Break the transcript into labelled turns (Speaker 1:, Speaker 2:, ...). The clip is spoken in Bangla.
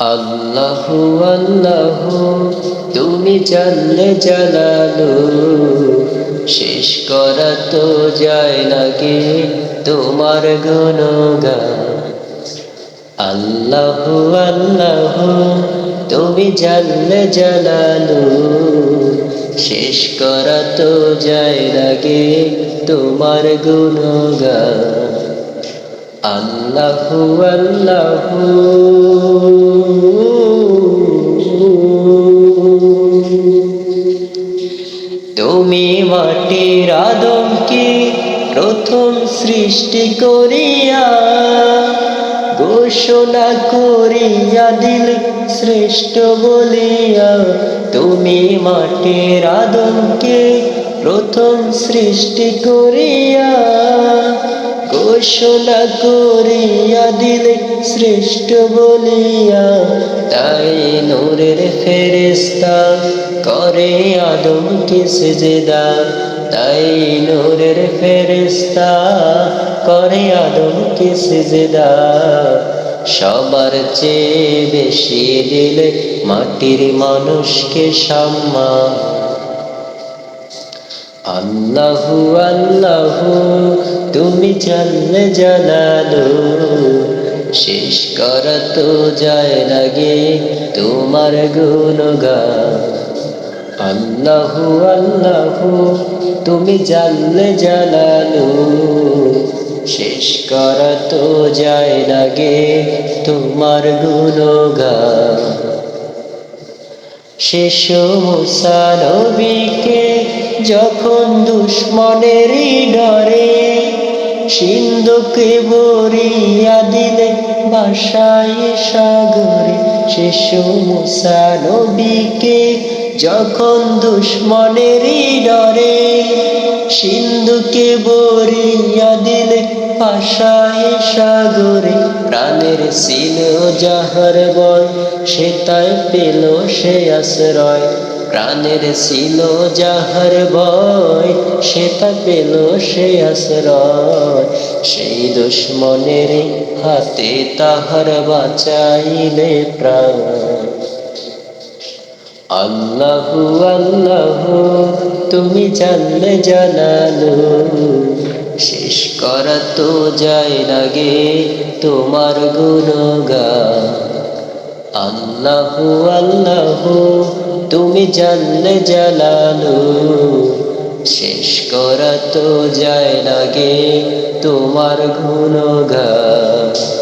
Speaker 1: আল্লাহু আল্লাহু তুমি জানলে জালালু, শেষ করা তো যায় না গে তোমার গুণগান। আল্লাহু আল্লাহু তুমি জানলে জালালু, শেষ করা তো যায় না গে তোমার গুণগান। আল্লাহু আল্লাহু তুমি মাটির আদমকে প্রথম সৃষ্টি করিয়া ঘোষণা করিয়া দিলে শ্রেষ্ঠ বলিয়া। তুমি মাটির আদমকে প্রথম সৃষ্টি করিয়া ঘোষণা করিয়া দিলে শ্রেষ্ঠ বলিয়া। তাই নূরের ফেরেশতা করে আদমকে সিজদা, তাই নূরের ফেরেশতা করে আদমকে সিজদা। সবার চেয়ে বেশি দিলে মাটির মানুষকে সম্মান। আল্লাহু আল্লাহু তুমি জানলে জালালু, শেষ করা তো যায় না গে তোমার গুণগান। আল্লাহু আল্লাহু তুমি জানলে জালালু, শেষ করা তো যায় না গে তোমার গুণগান। শেষ মুসা নবীকে যখন দুশ্মনের ডরে সিন্ধুকে ভরিয়া দিলে ভাসায় সাগরে। শেষ মুসা নবীকে যখন দুশ্মনের ডরে সিন্ধুকে ভরিয়া দিলে ভাসায় সাগরে। প্রাণের ছিল যাহার ভয় সে তাই পেল সে আশ্রয়। প্রাণের ছিল যাহার ভয় সে তা পেল সে আশ্রয়। সেই দুশ্মনের হাতে তাহার বাঁচাইলে প্রাণ। আল্লাহু আল্লাহু তুমি জানলে জালালু, শেষ করা তো যায় না গে তোমার গুণগান। আল্লাহু আল্লাহু তুমি জানলে জালালু, শেষ করা তো যায় না গে তোমার গুণগান।